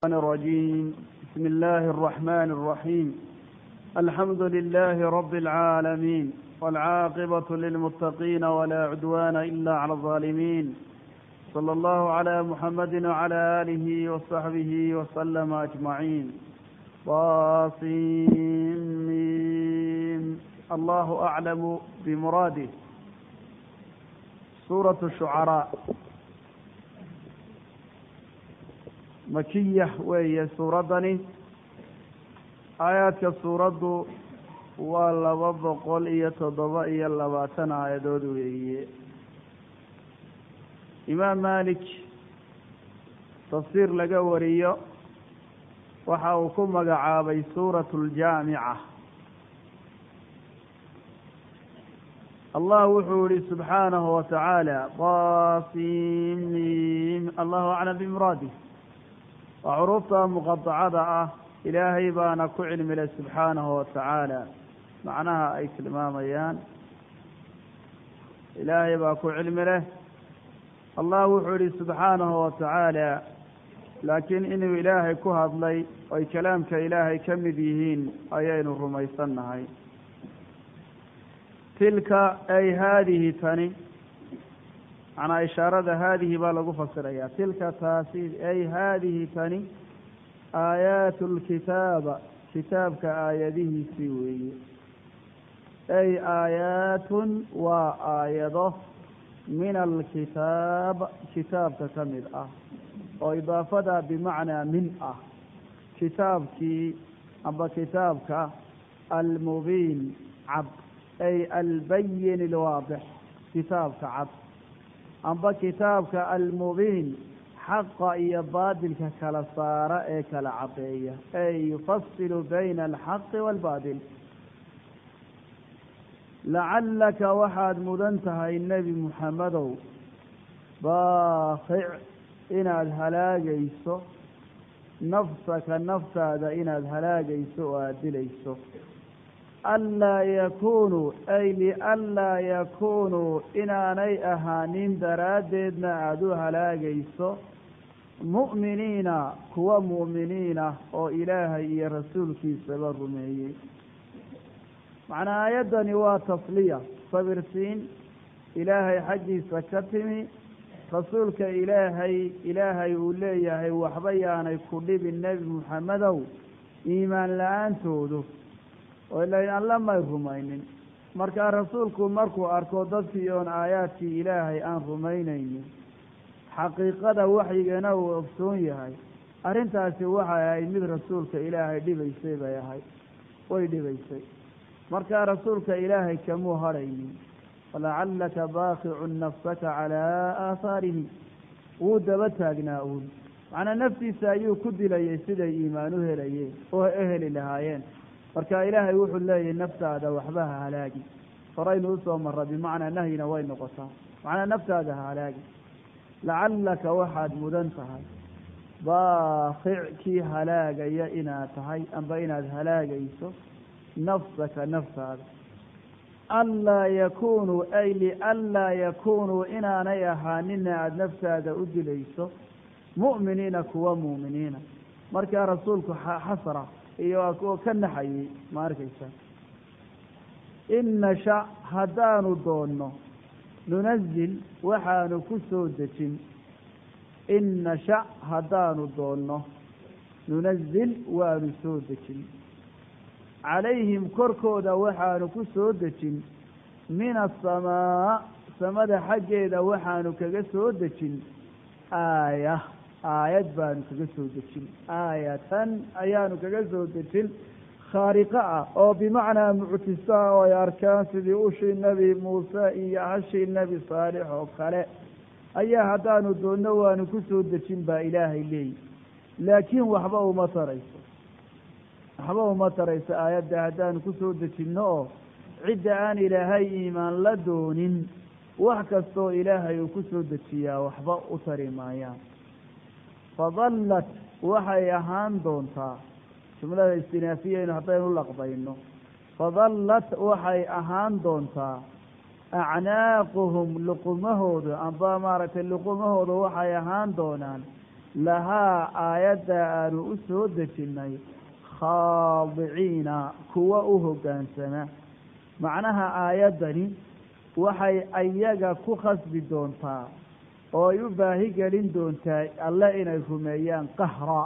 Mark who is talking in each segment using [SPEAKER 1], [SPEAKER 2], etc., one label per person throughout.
[SPEAKER 1] الرجيم. بسم الله الرحمن الرحيم. الحمد لله رب العالمين، والعاقبة للمتقين ولا عدوان إلا على الظالمين. صلى الله على محمد وعلى آله وصحبه وسلم أجمعين. واصين الله أعلم بمراده. سورة الشعراء مكية وهي سورة آيات السورة والله قل تضبئي اللباتن آيات وهي إمام مالك تفسير لقوريه وحاوكم مقعابي سورة الجامعة. الله وحوري سبحانه وتعالى قاسمين الله أعلم بمراده. وعروفها مقطعة إلهي بانا كعلم له سبحانه وتعالى معناها أي كلمة ميان إلهي بانا كعلم له. الله وحوري سبحانه وتعالى لكن إنه إلهي كهض لي أي كلام كإلهي كمديهين أيين الرميسان تلك أي هذه تاني أنا إشارة هذه بالغ فسرية تلك تاسيد أي هذه تاني آيات الكتاب كتاب كآياته سوي أي آيات وآياته من الكتاب كتاب تكمل وإضافة بمعنى من كتابك أما كتابك المبين عبد أي البين الواضح كتابك عبد أما كتابك المبين حق إيضادك كالصارة كالعطية أي يفصل بين الحق والباطل. لعلك وحد مدنتها النبي محمد باخع إن الهلاجيس نفسك النفس هذا إن الهلاجيس وأدليس ألا يكونوا أي لألا يكونوا إن أني أهانين دراددنا أدو هلاجيس مؤمنين كوا مؤمنين أو إلهي رسولك سبر رمي معنى آياتني وتصلية صبرتين إلهي حجي سكتمي رسولك إلهي وليه وحبيانا يكون بالنبي محمد إيمان لأن تودو وإلا أن لما يرمينين مركا رسولك مركو أركودتيون آياتي إلهي أن رمينين حقيقة وحي نو أفسوني أرنتاسي وحي من رسولك إلهي دبيسي بيهي ويدبيسي مركا رسولك إلهي كمو هريني ولعلك باخع نفسك على آثاره ودبتها قناؤون معنى نفسي سايو كدل يسيد إيمانه ليه وأهل لهايين مركا إلهي وحو الله النفس هذا وحبها هلاقي فرين أسوى مرة بمعنى نهينا وين نقصها معنى نفس هذا هلاقي لعلك وحد مدنتها باخع كي هلاقي يا إنا تهي أم بين هلاقي نفسك نفس هذا ألا يكونوا أي لألا يكونوا إنا نيهاننا عد نفس هذا أدليس مؤمنين كوا مؤمنين مركا رسولك حسرة إيوه كنحي ماركيسا إن شاء هدان دونه ننزل وحان كسودة إن شاء هدان دونه ننزل ونسودة عليهم كركودا وحان كسودة من السماء سمد حجيد وحان كسودة آية بان كسودة آية أيان كسودة خارقة أو بمعنى معتساء وياركان سيدي أوشي النبي موسى إيهاشي النبي صالح وخلاء أيها هدان دونه وان كسودة با إلهي لي لكن وحبه ما تريسه حبوا ما تريس آيات دهدان كسودة النور عدة آن إلهي إيمان لدون وحكستو إلهي كسودة يا وحبا أتري مايا فظلت وحي أهان دونتا شملها الاستنافية نحطين اللقبين فظلت وحي أهان دونتا أعناقهم لقمهود أنبا مارة اللقمهود وحي أهان دونان lahaa aayadda aanu u soo dejinnay khaadiciina kuwa u hoggaansama macnaha aayaddani waxay ayaga ku khasbi doontaa oo ay u baahi gelin doontaa alle inay rumeeyaan qahra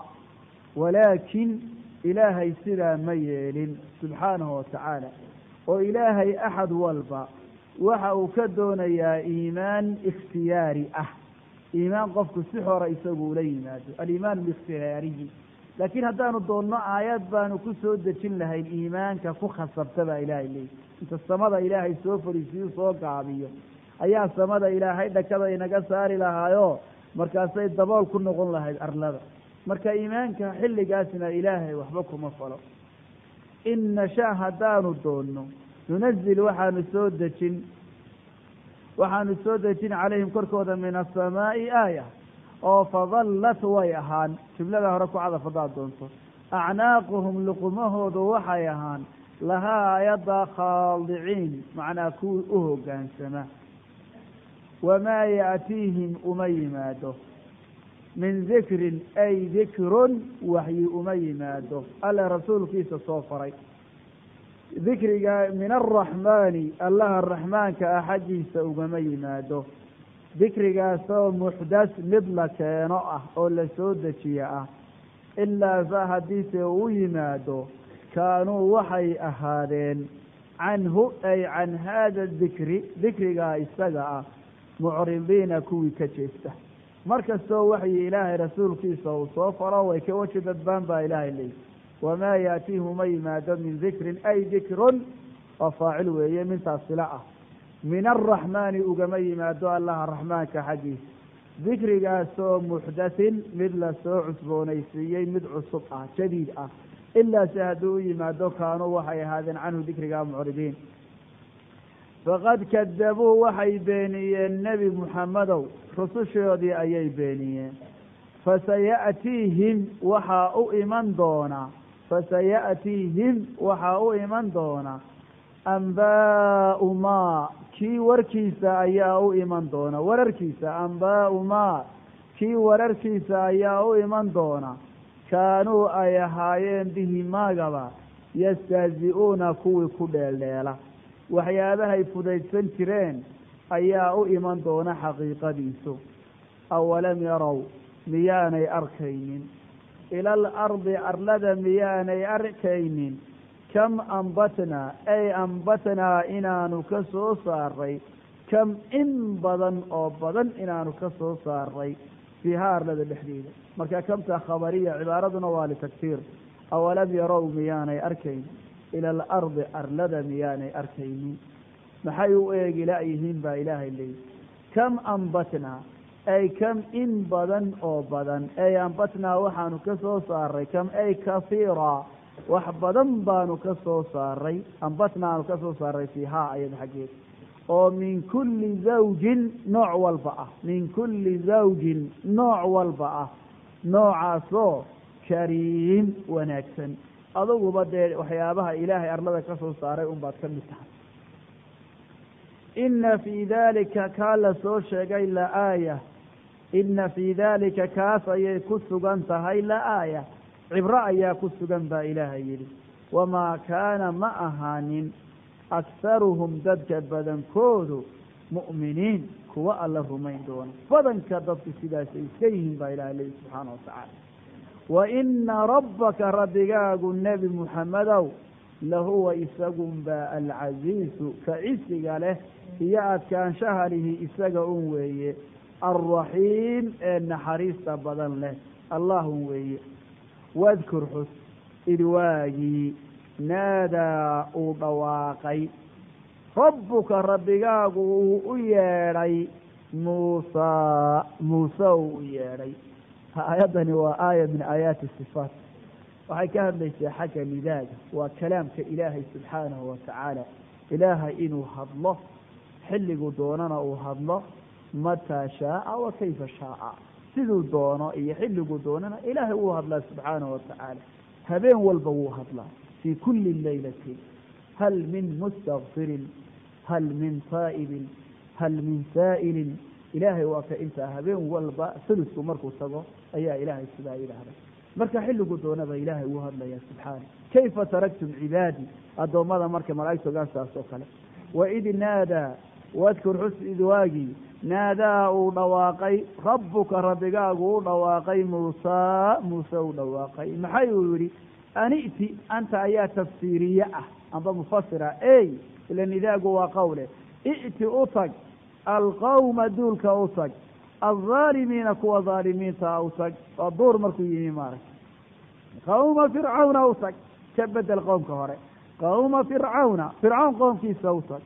[SPEAKER 1] walaakin ilaahay sidaa ma yeelin subxaanahu watacaala oo ilaahay axad walba waxa uu ka doonayaa iimaan ikhtiyaari ah iimaan qofku si hore isagu ula yimaado aliimaan biikhtiyaarihi laakiin haddaanu doonno aayad baanu ku soo dejin lahayn iimaanka ku khasabta baa ilaahay leeyahy inta samada ilaahay soo fariisiyu soo gaabiyo ayaa samada ilaahay dhakada inaga saari lahaayoo markaasay dabool ku noqon lahayd arlada marka iimaanka xilligaasna ilaahay waxba kuma falo in nashaa haddaanu doonno nunazil waxaanu soo dejin calayhim korkooda min asamaa'i aaya oo fadallat way ahaan jumlada hore ku cadaf haddaad doonto acnaaquhum luqumahoodu waxay ahaan lahaa aayadda khaadiciin macnaa kuwii u hoggaansama wamaa ya'tiihim uma yimaado min dikrin ay dikrun waxyi uma yimaado alle rasuulkiisa soo faray dikriga min araxmaani allaha raxmaanka ah xaggiisa ugama yimaado dikrigaasoo muxdas mid la keeno ah oo la soo dejiye ah ilaa sa haddiise u yimaado kaanuu waxay ahaadeen canhu ay can haada dikri dikrigaa isaga ah mucridiina kuwii ka jeesta markastoo waxyi ilaahay rasuulkiisa uu soo faro way ka waji dadbaan baa ilaahay leeyi wamaa yaatiihi uma yimaado min dikrin ay dikrun oo faacil weeye mintaas sila ah min araxmaani ugama yimaado allaha raxmaanka xaggiisa dikrigaasoo muxdathin mid la soo cusboonaysiiyey mid cusub ah jadiid ah ilaa se hadduu u yimaado kaanuu waxay ahaadeen canhu dikrigaa mucridiin faqad kadabuu waxay beeniyeen nebi muxammedow rusushoodii ayay beeniyeen fasaya'tiihim waxaa u iman doona ambaau maa kii warkiisa ayaa u iman doona ambaau maa kii wararkiisa ayaa u iman doona kaanuu ay ahaayeen bihi maagaba yastahzi'uuna kuwii ku dheeldheela waxyaabahay fudaydsan jireen ayaa u iman doona xaqiiqadiisu awalam yarow miyaanay arkaynin ila alardi arlada miyaanay arkaynin kam ambatnaa ay ambatnaa inaanu ka soo saaray kam in badan oo badan inaanu ka soo saaray fiihaa arlada dhexdeeda marka kamta khabariya cibaaraduna waa litakfiir awalam yarow miyaanay arkaynin ila alardi arlada miyaanay arkaynin maxay u eegi la'yihiin baa ilaahay leeyi kam ambatnaa ay kam in badan oo badan ay ambatnaa waxaanu ka soo saaray kam ay kahiira wax badan baanu ka soo saaray ambatnaa aanu ka soo saaray fiihaa ayada xaggeeda oo min kulli zawjin nooc walba ah noocaasoo kariim wanaagsan aduguba dee waxyaabaha ilaahay arlada ka soo saaray unbaad ka mid tahay ina fii dalika kaa la soo sheegay laaaya ina fii dalika kaas ayay ku sugan tahay laaaya cibro ayaa ku sugan baa ilaahay yidhi wamaa kaana ma ahaanin akharuhum dadka badankoodu mu'miniin kuwa alla rumayn doona badanka dadku sidaasay iska yihiin baa ilahay leeyi subxaana watacaala wa ina rabbaka rabbigaagu nebi muxammedow lahuwa isagunbaa alcasiizu ka cisiga leh iyo adkaanshaha lihi isaga un weeye alraxiim ee naxariista badan leh allahun weeye wadkur xus idwaagii naadaa uu dhawaaqay rabbuka rabbigaagu uu u yeedhay muuse uu u yeedhay aayaddani waa aaya min aayaati sifaat waxay ka hadlaysaa xagga nidaaga waa kalaamka ilaahay subxaanahu watacaala ilaahay inuu hadlo xilliguu doonana uu hadlo mataa shaaa wa kayfa shaaa siduu doono iyo xilliguu doonana ilaahay wuu hadlaa subxaanahu watacaala habeen walba wuu hadlaa fii kulli laylatin hal min mustakfirin hal min taa'ibin hal min saa'ilin ilaahay waa ka intaa habeen walba sulusku markuu tago ayaa ilaahay sidaa yidhaahday marka xilligu doonaba ilaahay uu hadlaya subxaana kayfa taraktum cibaadii addoommada marka malaa'igtu ogaansaas oo kale waid naadaa wadkur xus idwaagii naadaa uu dhawaaqay rabbuka rabbigaagu u dhawaaqay muuse u dhawaaqay maxay uu yidhi an'ti anta ayaa tafsiiriye ah amba mufasira ila nidaagu waa qowle i'ti u tag alqawma duulka u tag alظaalimiina kuwa dhaalimiinta u tag waa duur markuu yimi maaragta qawma fircawna u tag ka bedel qowmka hore qawma fircawna fircawn qoomkiisa u tag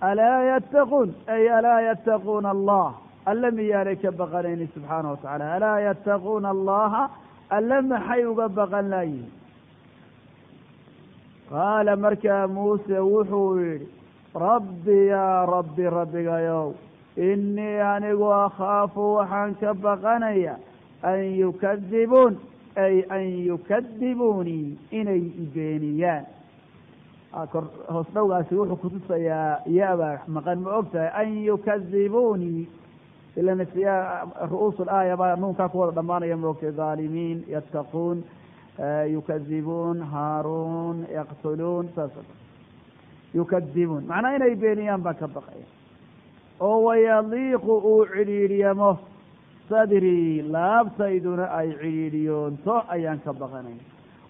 [SPEAKER 1] alaa yattaquun ay alaa yattaquuna allah alla miyaanay ka baqanayni subxaana watacaala alaa yattaquuna allaha alla maxay uga baqan laayihin qaala markaa muuse wuxuu yidhi rabbi yaa rabbi rabbigayow innii anigu akhaafu waxaan ka baqanaya an yukadibuun ay an yukadibuunii inay ibeeniyaan hoos dhowgaasi wuxuu kutusayaa yaaba maqan ma og tahay an yukadibuunii ilan ru'uus alaaya baa nuunkaa ku wada dhammaanaya ma ogtahay dhaalimiin yattaquun yukadibuun haaruun yaqtuluun saas yukadibuun macnaa inay beeniyaan baan ka baqaya oo wayadiiqu uu cidhiidhyamo sadrii laabtayduna ay cidhiidhyoonto ayaan ka baqanaya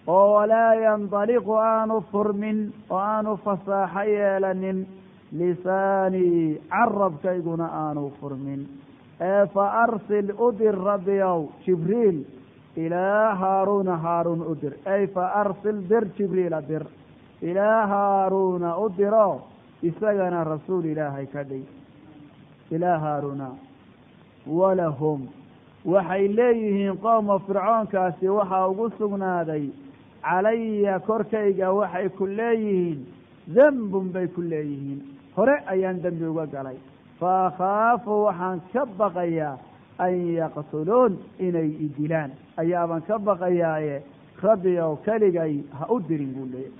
[SPEAKER 1] oo walaa yandaliqu aanu furmin oo aanu fasaaxo yeelanin lisaanii carabkayguna aanu furmin fa arsil udir rabbiyow jibriil ilaa haaruuna haaruun udir ay fa arsil dir jibriila dir ilaa haaruuna u diro isagana rasuul ilaahay ka dhig ilaa haaruuna walahum waxay leeyihiin qooma fircoonkaasi waxaa ugu sugnaaday calaya korkayga waxay ku leeyihiin dembun bay ku leeyihiin hore ayaan dembi uga galay fa akhaafu waxaan ka baqayaa an yaqtuluun inay idilaan ayaabaan ka baqayaaye rabbi ow keligay ha u dirin buu leeyahy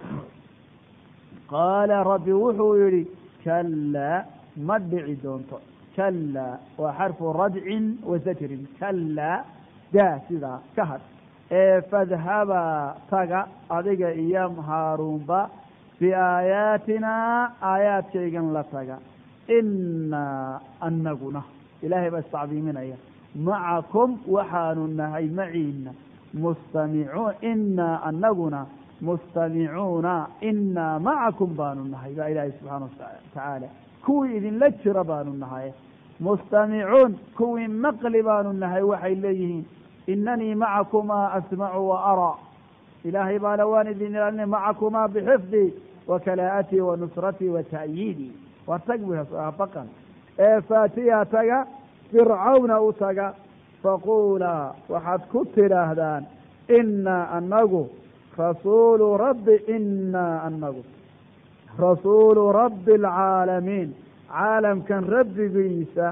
[SPEAKER 1] qaala rabbi wuxuu yidhi kallaa ma dhici doonto kallaa waa xarfu radcin wa zajrin kallaa daa sidaa ka had fadhabaa taga adiga iyo haaruunba biaayaatinaa aayaadkaygan la taga innaa anaguna ilaahay baa istacdiiminaya macakum waxaanu nahay maciina mustamicuun innaa anaguna mustamicuuna innaa macakum baanu nahay baa ilaahay subxaana watacaala kuwii idinla jira baanu nahay mustamicuun kuwii maqli baanu nahay waxay leeyihiin inanii macakumaa asmacu wa araa ilaahay baana waan idin ilaalina macakumaa bixifdii wa kalaa'atii wa nusratii wa ta'yiidii waa tag baqan faatiya taga fircawna u taga faquulaa waxaad ku tidhaahdaan innaa anagu rasuulu rabbi innaa anagu rasuulu rabbi alcaalamiin caalamkan rabbigiisa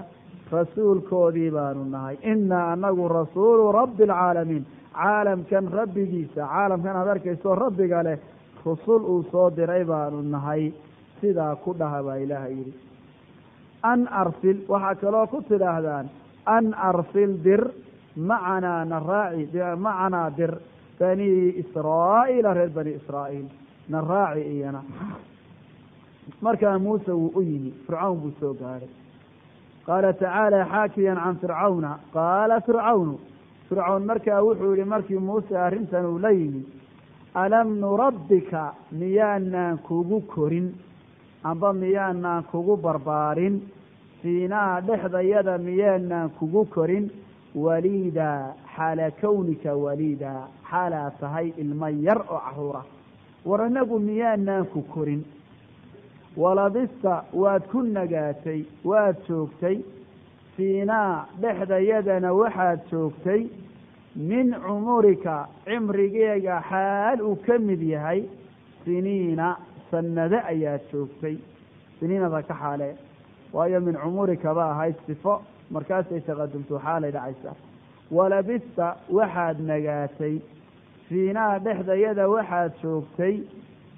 [SPEAKER 1] rasuulkoodii baanu nahay innaa anagu rasuulu rabbi alcaalamiin caalamkan rabbigiisa caalamkan aad arkayso rabbiga leh rusul uu soo diray baanu nahay sidaa ku dhaha baa ilaahay yidhi an arsil waxaa kaloo ku tidhaahdaan an arsil dir macanaa naraaci macanaa dir bani israa'iila reer bani israa'iil naraaci iyana markaa muuse wuu u yimi fircawn buu soo gaadhay qaala tacaala xaakiyan can fircawna qaala fircawnu fircawn markaa wuxuu yihi markii muuse arrintan uu la yimi alam nurabbika miyaanaan kugu korin amba miyaanaan kugu barbaarin siinaa dhexdayada miyaanaan kugu korin waliida xaala kawnika waliida xaalaa tahay ilmo yar oo caruura war anagu miyaanaan ku korin walabista waad ku nagaatay waad joogtay siinaa dhexdayadana waxaad joogtay min cumurika cimrigeega xaal uu ka mid yahay siniina sanado ayaad joogtay siniinada ka xaale waayo min cumurika ba ahayd sifo markaasay taqadumto xaalay dhacaysa walabista waxaad nagaatay siinaa dhexdayada waxaad joogtay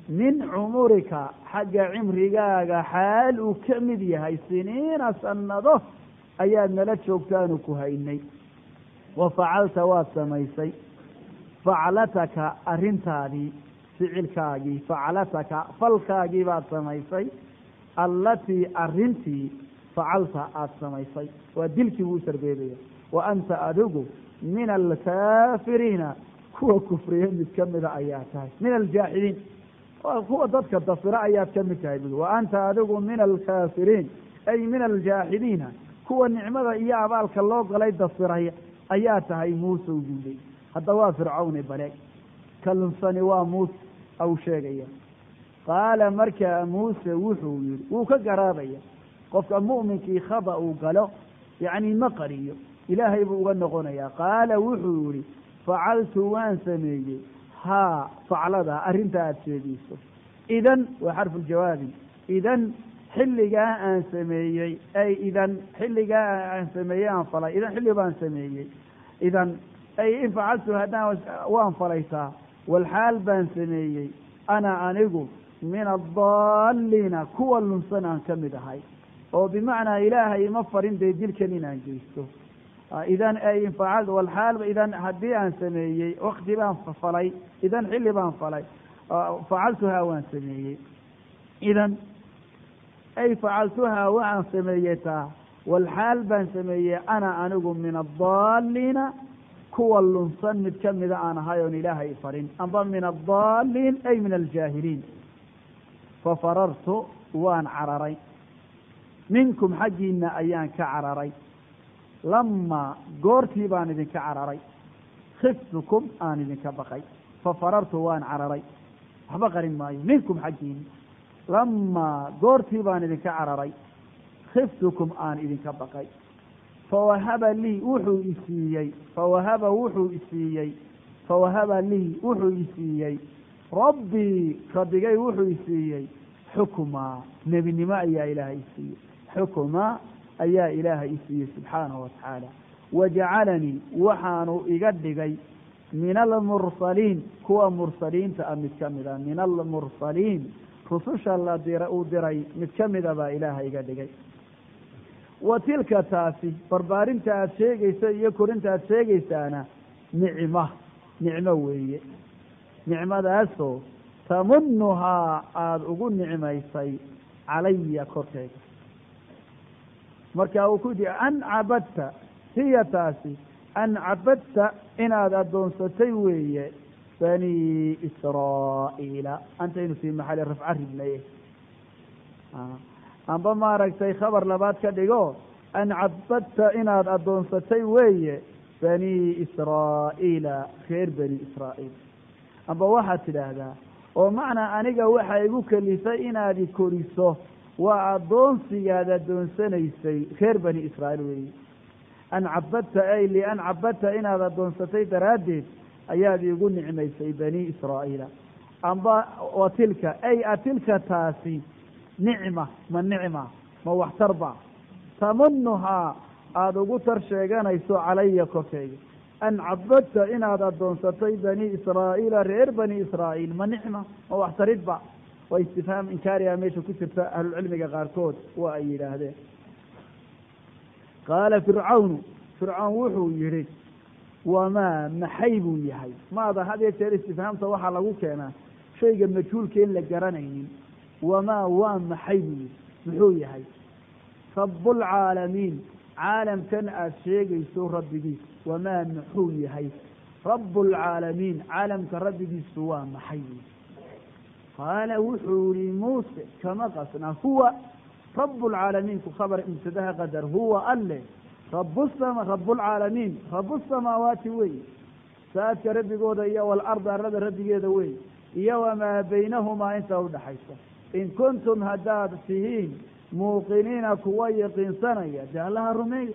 [SPEAKER 1] min cumurika xagga cimrigaaga xaal uu ka mid yahay siniina sanado ayaad nala joogtaanu ku haynay وفعلت واسميسي فعلتك أرنتادي فعلكاجي فعلتك فالكاجي بعد سميسي التي أرنتي فعلت أسميسي ودلك وسر بيبي وأنت أدوغو من الكافرين هو كفرين متكمل آياتها من الجاحدين هو ضدك الضفر آيات كمل وأنت أدوغو من الكافرين أي من الجاحدين هو النعمة إياه بالك الله قال الضفر آياتها موسى وجودي هذا هو فرعون بلاك كالنصاني وموسى أو شيء قال مركا موسى وحوير وكقرابية قف مؤمن كي خبأ وقالوا يعني مقري إلهي بغنقونيا قال وحوري فعلت وان سميجي ها فعل ذا أرنتا أتشيديسو إذن وحرف الجواب إذن حلقا أن سميجي أي إذن حلقا أن سميجي أنفلا إذن حلقا أن سميجي إذن أي إن فعلت هذا وانفليتا والحال بان سميجي أنا أنقو من الضالين كل سنة كمدهاي وبمعنى إلهي مفرين بيديل كنين أنجيسو إذن أي فعلت والحال إذن هدي أن سميي وقتي بان فلي إذن حلي بان فلي فعلتها وان سميي إذن أي فعلتها وان سميتا والحال بان سميي أنا أنقم من الضالين كل صنت كمذا أنا هايون إلهي فرين أنظم من الضالين أي من الجاهلين ففررت وان عرري منكم حجينا أيان كعرري لما قرتي بان إذن كعرري خفتكم آن إذن كبقي ففررت وان عرري حبقر ماي منكم حجين لما قرتي بان إذن كعرري خفتكم آن إذن كبقي فوهب لي وحو إسيي فوهب لي وحو إسيي ربي ربي وحو إسيي حكما نبي نماء يا إله إسيي حكما أيا إله إسيه سبحانه وتعالى وجعلني وحانو إقدقي من المرسلين هو مرسلين تأمد كمدا من المرسلين خصوصا الله دري متكمدا با إله إقدقي وتلك تاسي بربارين تأتشيقي سيكورين تأتشيقي سانا نعمة وهي نعمة داسو تمنها أقول نعمة يسي علي كورتيك marka uu ku yidhi an cabadta hiya taasi an cabadta inaad addoonsatay weeye bani israa'iila antaynu fii maxali rafca ribnaye amba maaragtay khabar labaad ka dhigo an cabadta inaad addoonsatay weeye bani israa'iila reer bani israa'iil amba waxaad tidhaahdaa oo macnaa aniga waxa igu kalifay inaad i koriso waa addoonsigaada addoonsanaysay reer bani israa'iil weeye an cabadta ay lian cabadta inaad addoonsatay daraaddeed ayaad iigu nicmaysay bani israa'iila amba watilka ay atilka taasi nicma ma waxtarba tamunuhaa aada ugu tar sheeganayso calaya korkayga an cabadta inaad addoonsatay bani israa'iila reer bani israa'iil ma nicma ma waxtaridba واستفهام إنكارها ميشو كتبت أهل العلم قاركود وأي هذا قال فرعون وحو يريد وما محيب يحي ماذا هذا يتعرف استفهام صواحا لغو كان شيء مجهول كين لقرانين وما وام محيب محو يحي رب العالمين عالم كان الشيء يسوه ربي وما محو يحي رب العالمين عالم كربي سوى محيب قال وحوري موسى كما قصنا هو رب العالمين كخبر امتدها قدر هو الله رب العالمين رب السماوات وي ساتك ربي قوضا إياه والأرض أرد ربي قوضا وي إياه وما بينهما انت ودحيسا إن كنتم هداد فيهين موقنين كويقين سنية جعلها رمية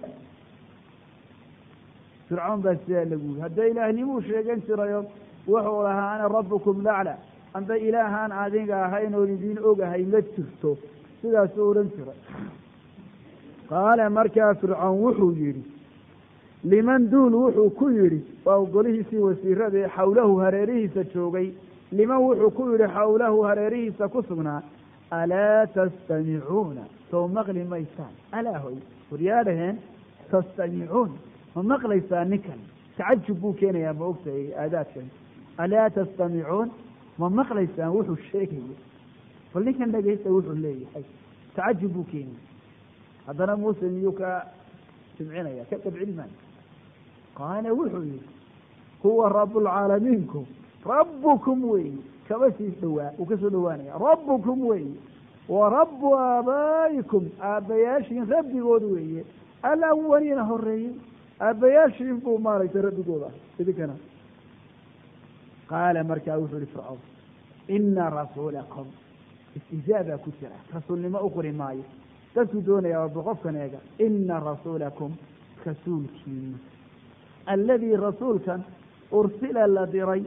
[SPEAKER 1] فرعون بس يقول هدا إله نموش يقنش ريوم وحولها أنا ربكم لعلى أنت إلهان عادين هاين ولدين أوجا هاي متشفتو سيدا سورن سر قال مركا فرعون وحو يري لمن دون وحو كيري وأقوله سي وسيرة حوله هريره سجوغي لمن وحو كيري حوله هريره سكسبنا ألا تستمعون ثم مغلي ميسان ألا هوي وريالهن تستمعون فمقليس نكن تعجبوا كان يا موقتي آدات ألا تستمعون ومقليس وحو الشيء فلكن لقيت وحو اللي تعجبوا كان هذا موسى يوكا سمعنا يا كتب علما قال وحو هو رب العالمينكم ربكم وي كبسي دواء وكسو دواني ربكم وي ورب آبائكم آبياشين ربي قدوية الأولين هريين آبياشين بو مالك ربي قدوة إذا كان قال مركاوش لفرعون إن رسولكم استجابة كترة رسول لما أقري معي تسدون يا رب غفنا إن رسولكم كسولكم الذي رسول كان أرسل لدري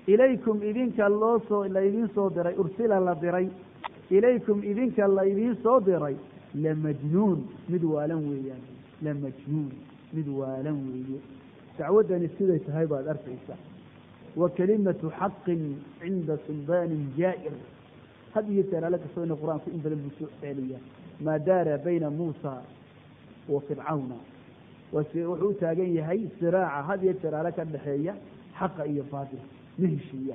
[SPEAKER 1] إليكم إذنك الله إذن صدري أرسل لدري إليكم إذنك الله إذن صدري لمجنون مدوالا ويا لمجنون مدوالا ويا تعودني السيدة هايبا الأرفعيسة وكلمة حق عند سلطان جائر هذه ترى لك سنة القرآن في إنزل المسؤولية ما دار بين موسى وفرعون وحوتها هي صراعة هذه ترى لك النحية حق إيه فاضل مهشية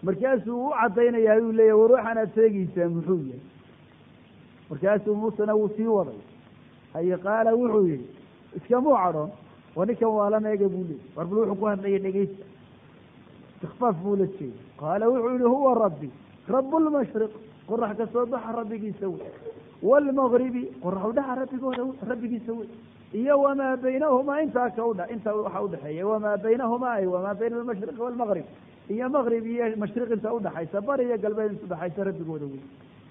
[SPEAKER 1] مركاسه عطينا يا يولي وروح أنا تلاقي سامحوية مركاسه موسى نوسي وضي هي قال وحوي اسكموا عرم ونكم ولا ما يقبولي واربلوا حكوها لي نجيس تخفف فول الشيء قال وحوي هو ربي رب المشرق قل راح تصبح ربك يسوي والمغربي قل راح ودها ربك يسوي إيه وما بينهما انت كودا انت وحود حي وما بينهما أي وما بين المشرق والمغرب هي مغربي مشرق انت ودا حي سبر هي قلبين انت حي ربك يقولوا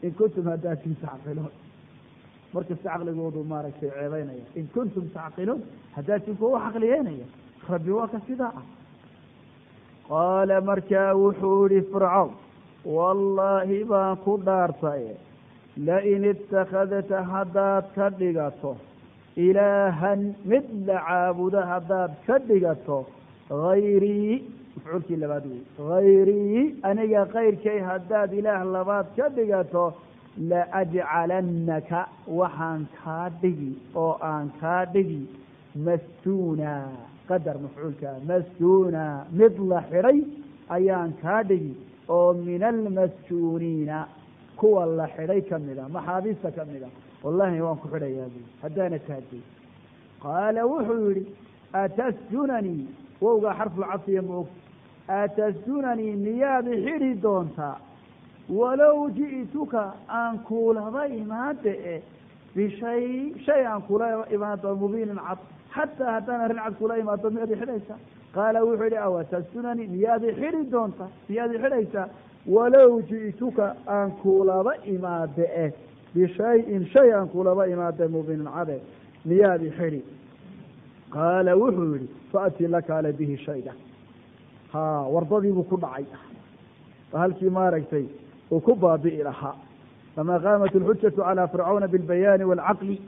[SPEAKER 1] إن كنتم هداتين تعقلون مركز تعقل يقولوا ما رك عيبين إن كنتم تعقلون هداتين فهو عقليين ربي واك استداعة قال مركا وحور فرعون والله ما قدرت لئن اتخذت هدات كدغته إلها مثل عابد هدات كدغته غيري مفعول كي لبادوي غيري أنا غير كي هدات إله لباد كدغته لأجعلنك وحان كادغي أو أن كادغي مسونا قدر مفعول مسونا مثل حري أيان كادغي أو من المسجونين كوى الله حري كمدا محابيس كمدا والله وانك حري هذه هدانا كادي قال وحوري أتسجنني ووقع حرف العطية موك أتسجنني نياب حري دونتا ولو جئتك أنكول ضيمات بشيء أنكول إمات مبين عط حتى هتانا رنعت كل إمات مبين حريسة قال وحري أو تسنني نيادي حري دونتا نيادي حريسة ولو جئتك أنكول ضيمات بشيء أنكول ضيمات مبين عط نيادي حري قال وحري فأتي لك على به شيء ها وارضي بكل عيد فهل كما رأيتي وكبا بئرها لما قامت الحجة على فرعون بالبيان والعقل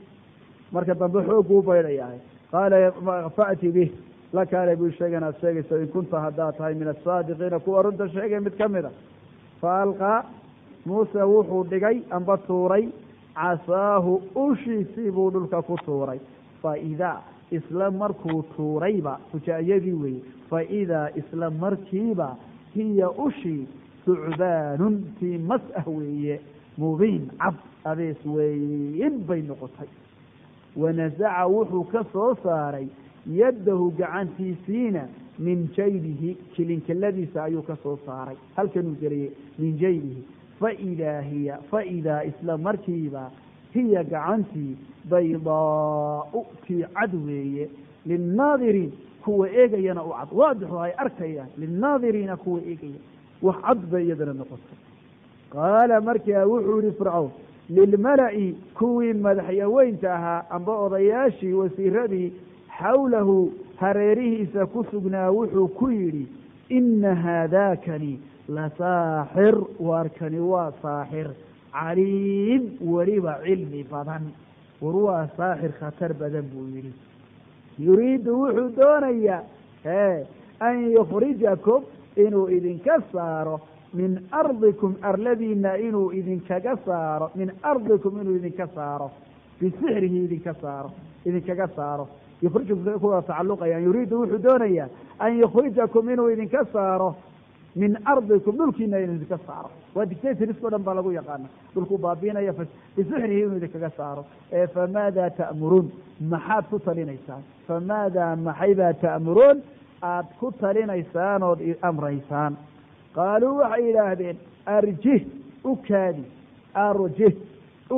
[SPEAKER 1] مركبا بحوق بيرياه قال فأتي به لك على به شيئا السيئة إن كنت هداتها من الصادقين كو أرد شيئا متكملة فألقى موسى وحو دقي أنبطوري عصاه أشي سيبو للك كتوري فإذا إسلام مركو توريبا فجايبي فإذا إسلام مركيبا هي أشي ثعبان في مسأوية مبين عب أبيس وين بين قطعي ونزع وحو كصوصاري يده قعنتي سينا من جيبه كلينك الذي سعيو كصوصاري هل كانوا جري من جيبه فإذا إسلام مركيبا هي قعنتي بيضاء في عدوية للناظرين كو إيجا ينعد واضح هاي أركيا للناظرين كو إيجا وحد بيدنا نقصه قال مركا وحور فرعون للملأ كوي مدحيا وينتها أنباء ضياشي وسيردي حوله هريره سكسقنا وحو كيري إن هذاكني لساحر واركني وصاحر عليم وربا علمي بدن وروا ساحر خطر بدن بويري يريد وحو دونيا أن يخرجكم إنه إذن كساره من أرضكم الذين إنه إذن كساره من أرضكم إنه إذن كساره بسحره إذن كساره yukhrijukum kuwa tacalluqayaan yuriidu wuxuu doonayaa an yukhrijakum inuu idinka saaro min ardikum dhulkiina inuu idinka saaro waa dictatoriskao dhan baa lagu yaqaana dhulkuu baabiinaya bisixrihi inuu idinkaga saaro famaada ta'muruun maxaad ku talinaysaan famaada maxaybaa ta'muruun aad ku talinaysaan ood amraysaan qaaluu waxay yidhaahdeen arjih ukaadi arjih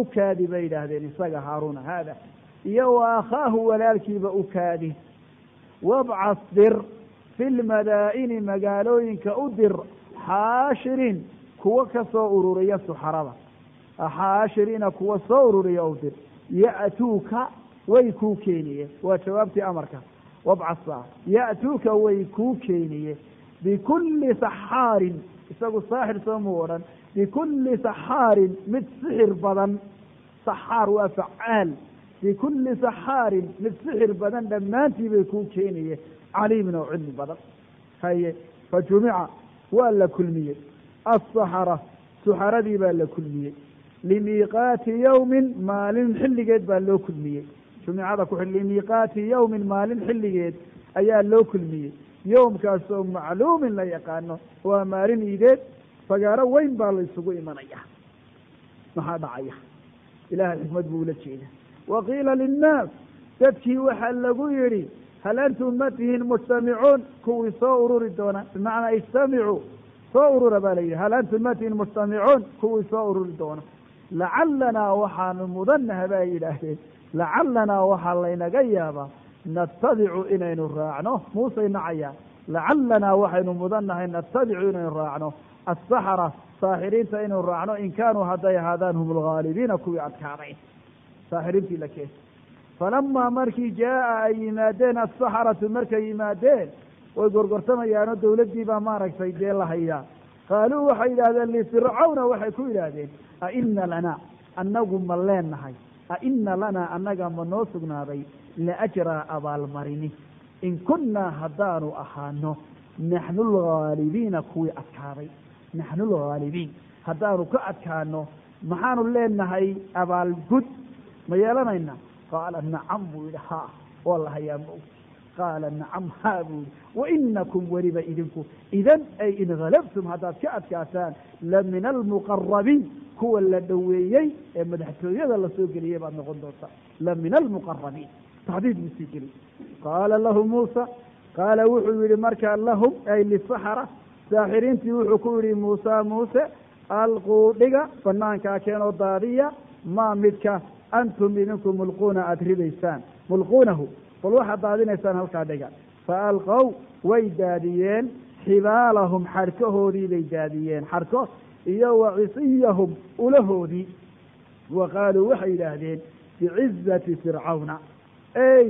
[SPEAKER 1] ukaadi bay yidhaahdeen isaga haaruuna haada iyo wa akhaahu walaalkiiba ukaadi wabcas dir fi lmadaa'ini magaalooyinka u dir xaashiriin kuwa ka soo ururiya suxarada xaashiriina kuwa soo ururiya u dir ya'tuuka way kuu keeniye waa jawaabtii amarka wabcasa ya'tuuka way kuu keeniye bikulli saxaarin isagu saaxir soo muu odhan bikulli saxaarin mid sixir badan saxaar waa facaal bikulli saxaarin mid sixir badan dhammaantii bay kuu keeniye caliimin oo cilmi badan haye fa jumica waa la kulmiyey asaxara suxaradii baa la kulmiyey limiiqaati yawmin maalin xilligeed baa loo kulmiyey jumicada ku limiiqaati yawmin maalin xilligeed ayaa loo kulmiyey yowmkaasoo macluumin la yaqaano waa maalin iideed fagaaro weyn baa la isugu imanaya maxaa dhacaya ilaahay xikmad buu ula jeeda waqiila linnaas dadkii waxaa lagu yidhi hal antum ma tihiin mujtamicuun kuwii soo ururi doona bimacnaa ijtamicuu soo urura baa la yidhi hal antum ma tihiin mujtamicuun kuwii soo ururi doona lacalanaa waxaanu mudannaha baa yidhaahdeen lacalanaa waxaa laynaga yaabaa natabicu inaynu raacno muusey nacaya lacalanaa waxaynu mudannahay natabicu inaynu raacno asaxara saaxiriinta inaynu raacno in kaanuu hadday ahaadaan hum alghaalibiina kuwii adkaaday saaxiriintii la keen falamaa markii jaa'a ay yimaadeen asaxaratu markay yimaadeen way gorgortamayaanoo dawladdii baa maaragtay dee la hayaa qaaluu waxay yidhahdeen lifircawna waxay ku yidhaahdeen aina lanaa annagu ma leenahay aina lanaa annaga ma noo sugnaaday laajraa abaalmarini in kunnaa haddaanu ahaano naxnu alghaalibiina kuwii adkaaday naxnu alghaalibiin haddaanu ka adkaano maxaanu leenahay abaalgud ma yeelanayna qaala nacam buu yidhi haa waa la hayaa ma og qaala nacam haa buu yidhi wainakum weliba idinku idan ay in halabtum haddaad ka adkaataan la min almuqarabiin kuwa la dhoweeyey ee madaxtooyada lasoo geliyey baad noqon doontaa la min almuqarabiin taxdiid buu sii geliy qaala lahu muusa qaala wuxuu yihi markaa lahum ay lisaxara saaxiriintii wuxuu ku yihi muusa muuse alquu dhiga banaankaa keenoo daadiya maa midka antum idinku mulquuna aada ridaysaan mulquunahu bal waxaad daadinaysaan halkaa dhiga fa alqow way daadiyeen xibaalahum xadhkahoodii bay daadiyeen xadhko iyo wacisiyahum ulahoodii wa qaaluu waxay yidhaahdeen bicizati fircawna ey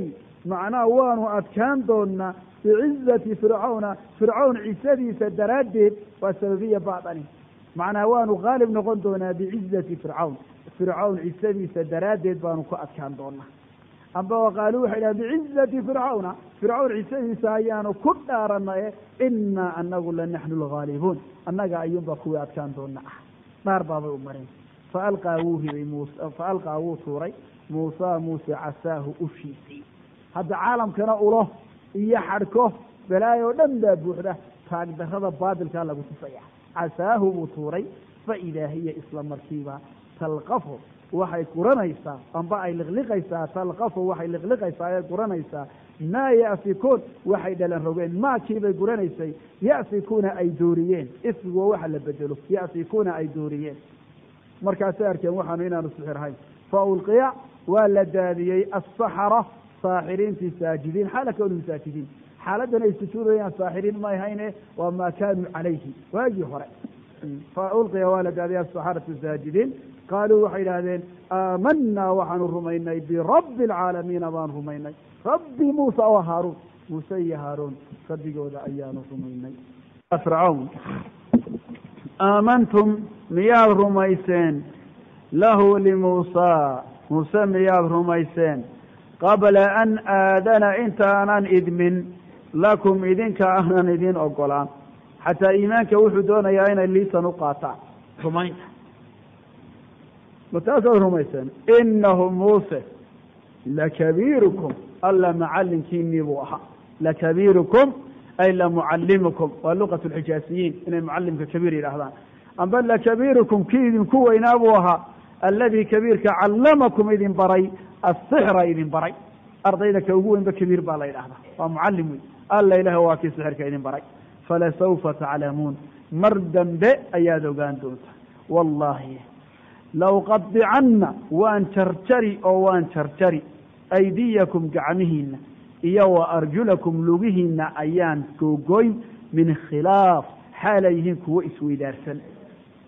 [SPEAKER 1] macnaha waanu adkaan doonaa bicizati fircawna fircawn cisadiisa daraaddeed waa sababiya bacdani macnaha waanu haalib noqon doonaa bicizati fircawn fircawn cisadiisa daraaddeed baanu ku adkaan doonaa amba waqaaluu waxay dhaha bicizati fircawna fircawn cisadiisa ayaanu ku dhaaranaye inaa anagu lanaxnu alghaalibuun annaga ayuunbaa kuwii adkaan doona ah dhaar baabay u mareen faalqaa wuu hibay muuse faalqaa wuu tuuray muusa muuse casaahu ushiisii hadda caalamkana ulo iyo xadhko balaayo dhan baa buuxda taagdarrada baadilkaa lagu tusaya casaahu buu tuuray faidaa hiya isla markiiba talqafo waxay guranaysaa amba ay liqliqaysaa talqafo waxay liqliqaysaa ee guranaysaa maa ya'fikuun waxay dhalan rogeen maakiibay guranaysay ya'fikuuna ay dooriyeen ismigu waa waxa la bedelo ya'fikuuna ay dooriyeen markaasay arkeen waxaanu inaanu sixirhayn fa ulqiya waa la daadiyey asaxara saaxiriintii saajidiin xaala kawnihim saajidiin xaaladan ay sujuudayaan saaxiriin may hayne waa maa kaanuu calayhi waagii hore fa ulqiya waa la daadiyey asaxaratu saajidiin qaaluu waxay idhaahdeen aamanaa waxaanu rumaynay birabbi alcaalamiina baan rumaynay rabbi muusa oo haaruun muuse iyo haaruun rabbigooda ayaanu rumaynay fircawn aamantum miyaad rumayseen lahu limuusa muuse miyaad rumayseen qabla an aadana intaanan idmin lakum idinka aanan idin ogolaan xataa iimaanka wuxuu doonayaa inay liisan u qaataan rumaynta mataasaad rumayseen inahu muuse lakabiirukum alla macallinkiinii buu ahaa lakabiirukum ay lamucallimukum waa luqatu lxijaasiyiin inay mucallimka kabiir yidhaahdaan amba lakabiirukum kii idinku weynaa buu ahaa alladii kabiirka callamakum idin baray asixra idin baray ardayda ka ugu weynba kabiir baa la yidhahdaa waa mucallim wey alla ilaah waa kii sixirka idin baray falasawfa taclamuun mar dambe ayaad ogaan doontaa wallahi lawqadicanna waan jarjari oo waan jarjari aydiyakum gacmihiina iyo wa arjulakum lugihiina ayaan googoyn min khilaaf xaalay yihiin kuwo isweydaarsan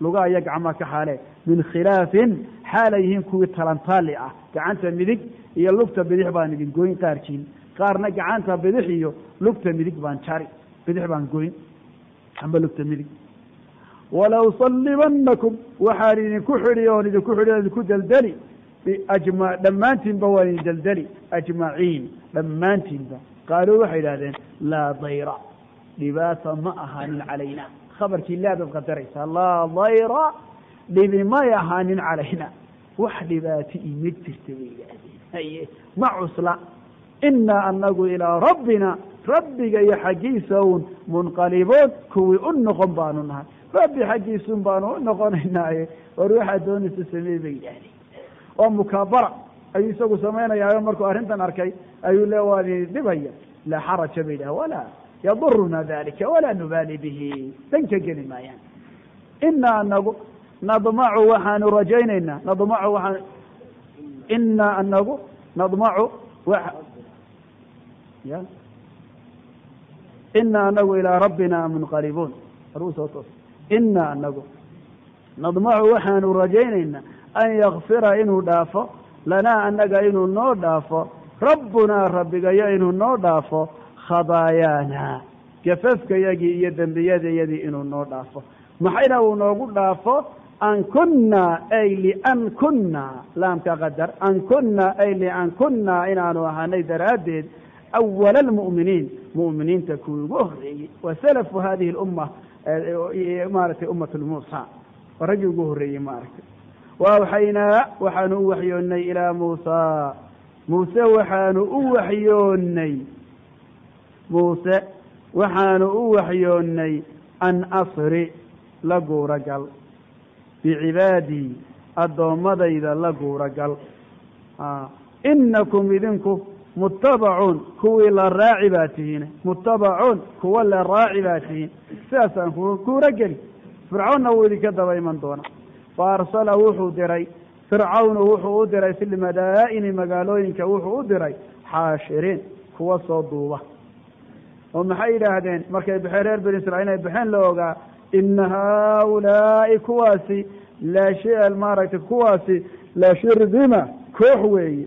[SPEAKER 1] lugaha iyo gacmaha ka xaalee min khilaafin xaalay yihiin kuwii talantaali ah gacanta midig iyo lugta bidix baan idin goyn qaarkiin qaarna gacanta bidix iyo lugta midig baan jari bidix baan goyn amba lugta midig walaw sallibannakum waxaan idinku xidhi oon idinku xidhi idinku daldali dhammaantiinba waan idin daldali ajmaciin dhammaantiinba qaaluu waxay idhahdeen laa dayra dhibaata ma ahaanin calayna khabarkii laa baad qadaraysaa laa dayra dhibi may ahaanin calayna wax dhibaati ima jirta bay yidhaahdeen ma cusla inaa anagu ilaa rabbina rabbiga iyo xaggiisa uun munqaliboon kuwii u noqon baanu nahay rabbi xaggiisun baanu u noqonaynaaye war waxaad doonaysa sameey bay yidhaahdeen oo mukaabara ayuu isagu samaynayaayo markuu arrintan arkay ayuu le waan dhibaya laa xaraja bay yidhaha walaa yaduruna dalika walaa nubaali bihi danka geli maayaan inaa anagu nadmacu waxaanu rajaynaynaa nadmacu waxaan inaa anagu nadmacu inaa anagu ilaa rabbina munqalibuun inaa anagu nadmacu waxaanu rajaynaynaa an yakfira inuu dhaafo lanaa annaga inuu noo dhaafo rabbunaa rabbigayo inuu noo dhaafo khadaayaana gafafkayagii iyo dembiyadayadii inuu noo dhaafo maxayna uu noogu dhaafo an kunaa ay lian kunaa laamka qadar an kunaa ay lian kunaa inaanu ahaanay daraaddeed awala almu'miniin mu'miniinta kuwii ugu horreeyey wa salafu hadihi lumma maaragtay ummat lmuusa oo raggii ugu horreeyey maaragtay waawxaynaa waxaanu u waxyoonnay ilaa muusa muuse waxaanu u waxyoonnay muuse waxaanu u waxyoonnay an asri la guuragal bicibaadii addoommadayda la guuragal inakum idinku muttabacuun kuwii la raaci baa tihiin muttabacuun kuwa la raaci baa tihiin sidaasaan guurageli fircoonna wuu idinka daba iman doona faarsala wuxuu diray fircawnu wuxuu u diray fi lmadaa'ini magaalooyinka wuxuu u diray xaashiriin kuwa soo duuba oo maxay yidhaahdeen markay baxeen reer bani israiil inay baxeen la ogaa ina haaulaa'i kuwaasi maaragtay kuwaasi lashirdima koox weeye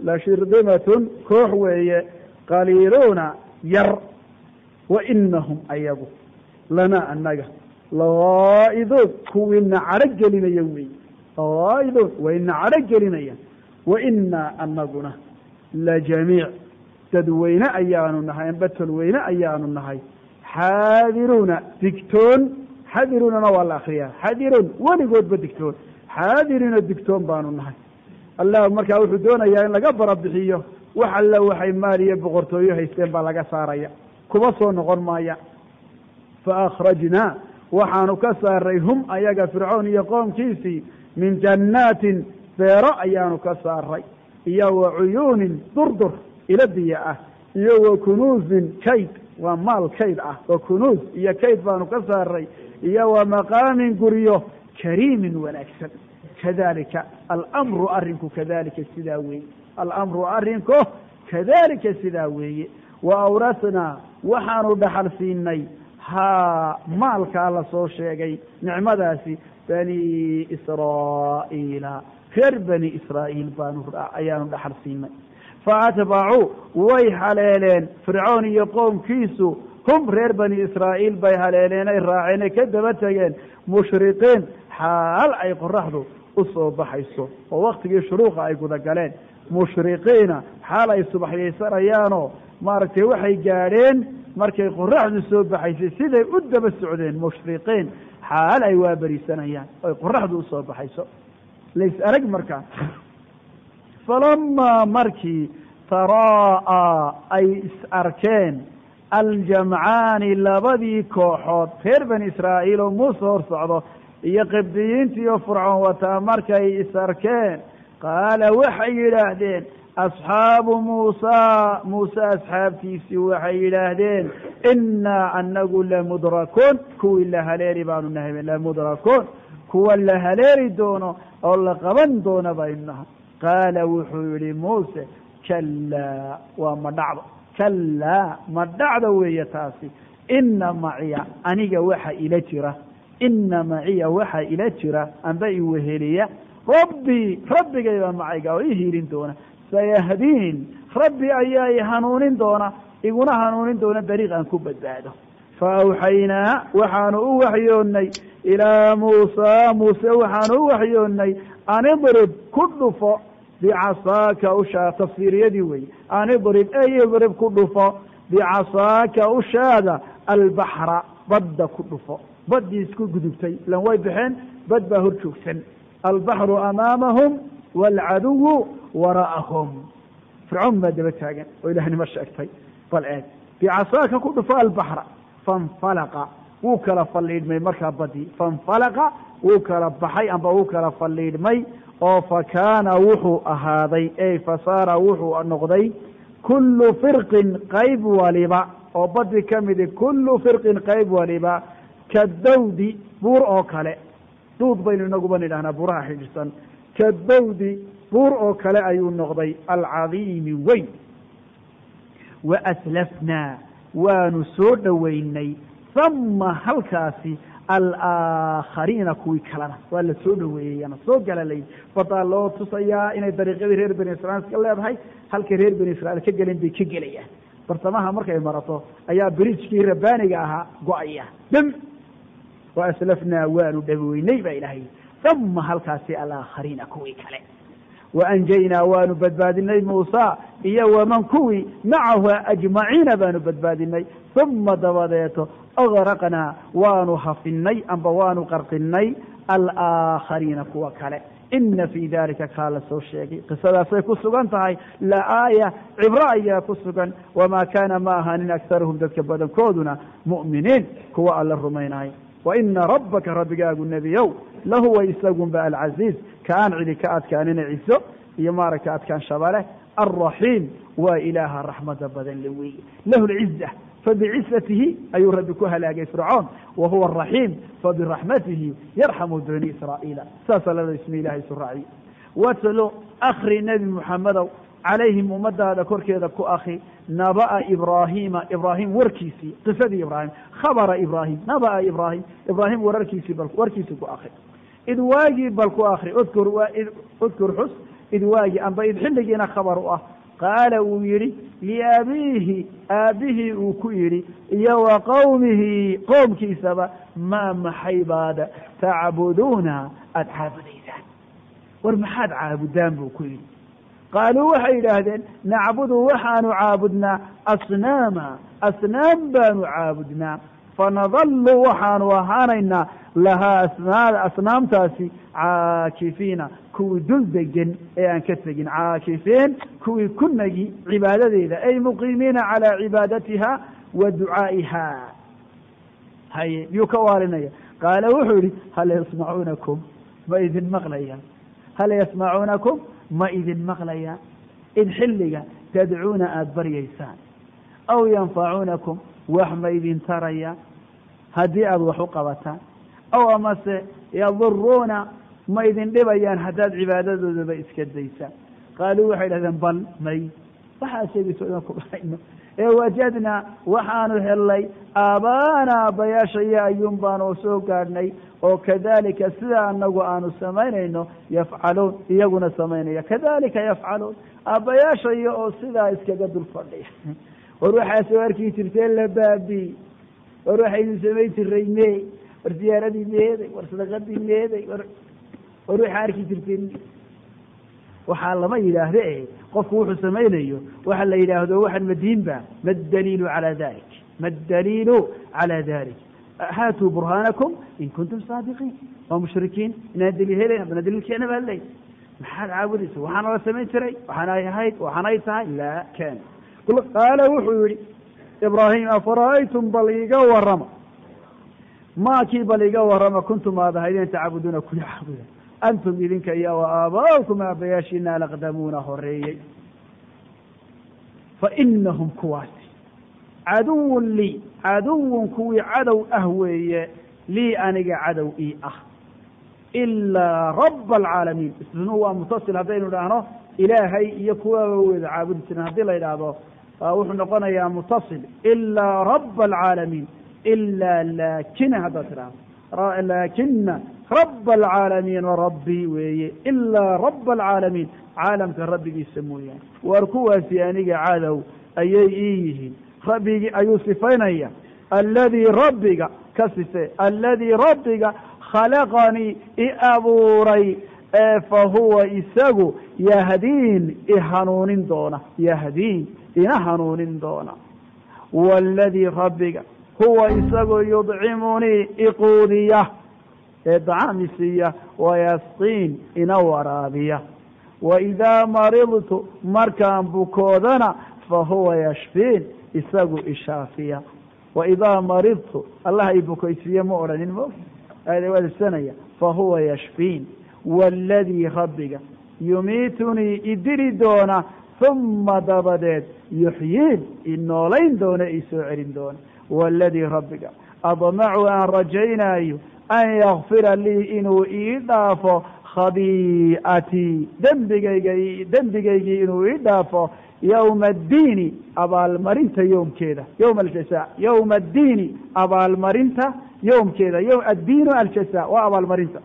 [SPEAKER 1] lashirdimatun koox weeye qaliiluuna yar wa inahum ayagu lana annaga lawaa'iduun kuwiina cadho gelinaya weeye lawaa'iduun wayna cadho gelinayaan wa inaa anaguna lajamiic dadweyne ayaanu nahay amba tolweyne ayaanu nahay xaadiruuna digtoon xadiruunana waa la akriyaa xadiruun weligoodba digtoon xaadiriina digtoon baanu nahay allah markaa wuxuu doonayaa in laga barabixiyo wax alla waxay maal iyo boqortooyo haysteen baa laga saaraya kuma soo noqon maaya faakhrajnaa waxaanu ka saaray hum ayaga fircoon iyo qoomkiisii min jannaatin beero ayaanu ka saaray iyo wa cuyuunin durdur ilo biyo ah iyo wa kunuusin kayd waa maal kayd ah wa kunuus iyo kayd baanu ka saaray iyo wa maqaamin guryo kariimin wanaagsan kadalika alamru arrinku kadalika sidaa weeye alamru arrinku kadalika sidaa weeye wa awrasnaa waxaanu dhaxal siinay haa maalkaa la soo sheegay nicmadaasi bani israa'iila reer bani israa'iil ayaanu dhaxal siinay faatbacuu way haleeleen fircoon iyo qoomkiisu hum reer bani israa'iil bay haleeleen ay raaceen ay ka daba tegeen mushriqiin xaal ay qoraxdu u soo baxayso oo waktigii shuruuqa ay guda galeen mushriqiina xaal ay subaxyaysanayaanoo maaragtay waxay gaadheen markay qoraxdu soo baxaysay siday u daba socdeen mushriqiin xaal ay waaberisanayaan oy qoraxdu usoo baxayso lays arag markaa falamaa markii تراءى أي أركان الجمعان لبدي كوحوت غير بني إسرائيل وموسى ورصعده يقبدين تيو فرعون وتامرك أي إسركان قال وحي لهدين أصحاب موسى أصحاب تيسي وحي لهدين إنا أن نقول لمدركون كو إلا هليري بانو النهي لمدركون كو إلا هليري دونه أو لقبن دونه بإنها قال وحي موسى كلا ومدعض كلا مدعض ويتاسي إن معي أنيق وحي إلى جرة إن معي وحي إلى جرة أنبئي وهلية ربي قيبا معي ويهيرين دونه سيهدين ربي أياي هنونين دونا يقول هنونين دونا بريغ أن كبت بعده فأوحينا وحانوا وحيوني إلى موسى وحانوا وحيوني أن اضرب كل فوق بعصاك أشا تفسير يدوي أن اضرب أي اضرب كل فوق بعصاك أشا البحر بد كل فوق بد يسكو قدبتي لن ويبحين بد بهرشوكسن البحر أمامهم والعدو وراءهم فرعون ما دبتاجن وإلهني مشأكتي طلعت بعصاك كل فوق البحر فانفلق وكلا فليد مي مركب بدي فانفلق وكلا بحي أم وكلا فليد مي أو فكان وحو هذي أي فصار وحو النقضي كل فرق قيب ولبا أو بدي كمد كل فرق قيب ولبا كالدود بور أو كلا دود بين النقبان لهنا بورها حجسا كالدود بور أو كلا أي النقضي العظيم وين وأسلفنا ونسود ويني ثم هلكاسي الآخرين كوي كلنا ولا سود ويانا سود قال لي فطالو تصيا إن طريق غير بني إسرائيل قال له هاي هل كرير بني إسرائيل كجلين بكجلية برتمها مركي مرته أيا بريج كي رباني جاها قاية دم وأسلفنا وندويني بإلهي ثم هلكاسي الآخرين كوي كلنا وأنجينا ونبدبادني موسى إيا ومن كوي معه أجمعين بانبدبادني ثم دباديته أغرقنا وانحفني أم وانو قرقني الآخرين كوا كلا إن في ذلك قال سوشيكي قصة سيكو سوغان تهي لا آية عبرائية كسوغان وما كان معها من أكثرهم ذلك بدن كودنا مؤمنين كوا الله الرميناي وإن ربك ربك النبي لهو يسلقون بقى العزيز كان علي كأت كان عيسو يمار كأت كان شباله الرحيم وإله الرحمة بدن لوي له العزة فبعزته أي ربكها لاقي فرعون وهو الرحيم فبرحمته يرحم بني إسرائيل ساسل اسم الله سرعي واتلو أخري نبي محمد عليهم ممدى هذا كوركي هذا كو أخي نبأ إبراهيم وركيسي قصة إبراهيم خبر إبراهيم نبأ إبراهيم وركيسي كو أخي إذ واجي بالكو آخر اذكر حس إذ واجي أن بيد حلقنا خبر قال ويري لأبيه وكيري يا وقومه قوم كيسبا ما محيباد تعبدون أتعبديدان ورمحاد عابدان بكيري قالوا وحي لهذين نعبد وحان عابدنا أصنام بان عابدنا فنظل وحان وحانينا لها أصنام تاسي عاكفين كوي دلدجن أي أنكتجن عاكفين كوي كنجي عبادة أي مقيمين على عبادتها ودعائها هاي يكوارنيا قال وحوري هل يسمعونكم ما إذن مغليا هل يسمعونكم ما إذن مغليا إن حليا تدعون أدبر يسان أو ينفعونكم وحما إذن تريا هدي أضوحوا قبطان أو أمس يضرون ما إذن لبيان حداد عبادة ذو إسكديسا قالوا وحي لذن بل مي فحاسي بسؤالكم حينه وجدنا وحانو هلي آبانا بياشي أيوم بانو سوكارني وكذلك سلا أنه آنو سمينينو يفعلون يقنا سميني كذلك يفعلون أبياشي أو سلا إسكدد الفرلي وروح أسواركي ترتين لبابي وروح إنسميت الريمي ورزيارتي بيدي ورصدقتي بيدي وروح أركي ترتين وحال ما يلاهده قف وحو سمينيو وحال يلاهده وحال مدينبا ما الدليل على ذلك هاتوا برهانكم إن كنتم صادقين ومشركين نادلي هلين بندلي الكعنة بهالليل محل عابديس وحنا لا سمين تري وحنا هيد وحنا يتهاي لا كان قال وحوري إبراهيم أفرأيتم بليغا ورما ما كي بليغا ورما كنتم هذا هيدين تعبدون كل عبدا أنتم إذنك يا وآباؤكم أبياشنا لقدمون هريي فإنهم كواسي عدو لي عدو كوي عدو أهوي لي أنا عدو إلا رب العالمين هو متصل هذين الآن إلهي يكوى عابد سنة هذه لا يلعبه وحنا قلنا يا متصل إلا رب العالمين إلا لكن هذا ترى لكن رب العالمين وربي وي إلا رب العالمين عالم كربي يسموه واركوا في أنيق عادوا أيه ربي أيوسفين الذي ربك كسفه الذي ربك خلقني أبوري فهو إساقو يهدين إحنون دونا يهدين إحنون دونا والذي ربك هو إساقو يضعمني إقودية إدعامسية ويسقين إنورابية وإذا مرضت مركان بكودنا فهو يشفين إساقو إشافية وإذا مرضت الله يبكيسية مؤلن الموت هذا السنة فهو يشفين والذي ربك يميتني إدري دونا ثم دبدت يحيين إنه لين دونا إسوعرين دونا والذي ربك أضمع أن رجينا أن يغفر لي إنه إضافة خبيئتي دنبقي إنه إضافة يوم الدين أبا المرنت يوم كذا يوم الجزاء يوم الدين أبا المرنت يوم كذا يوم الدين الجزاء وأبا المرنت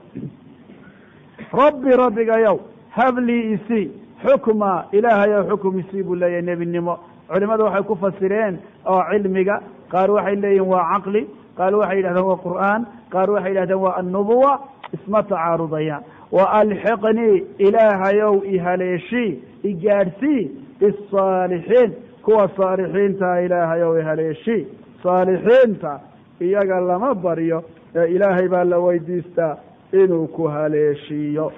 [SPEAKER 1] ربك يوم هب لي إسي حكما إله يا حكم يسيب الله يا نبي النمو علماء وحي كفسرين أو علمك قالوا وحي إليه هو عقلي قالوا وحي إليه هو قرآن قالوا وحي إليه هو النبوة اسم تعارضيان وألحقني إله يوم إهليشي إجارسي الصالحين كوا صالحين تا إله يوم إهليشي صالحين تا إياك الله مباريو إلهي بالله ويديستا إنو كهليشيو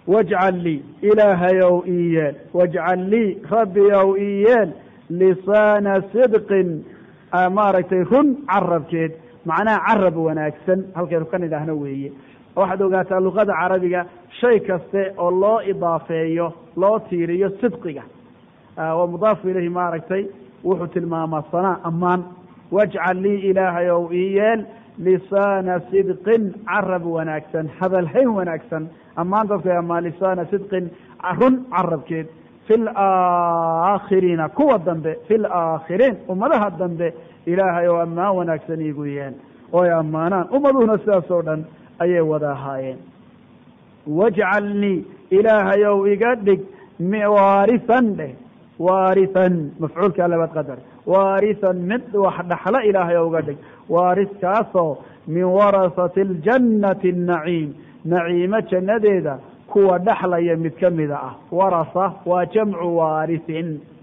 [SPEAKER 1] واجعل لي إله يو إيال واجعل لي ربي يو إيال لسان صدق أمارتهن عرب كيد معناه عرب وناكسن هل كان إذا هنويه واحد وقالت اللغة العربية شيء كسته الله إضافيه لا تيريه صدقه ومضاف إليه ماركتي وحت الماما صنع أمان واجعل لي إله يو إيال لسان صدق عرب وناكسن هذا الحين وناكسن أما أنت أما لسان صدق عرب كيد في الآخرين قوة الذنب في الآخرين ومدها الذنب إله يو أما وناكسن يقويان ويا أمانان ومدهن الساسودا أي وذاهاين واجعلني إله يو إقدك وارثا له وارثا مفعول كلمة قدر وارثا مد وحل إله يو إقدك وارث كاسو من ورثة الجنة النعيم نعيمة جنديدة كوا دحل يمد كمدة ورثة وجمع وارث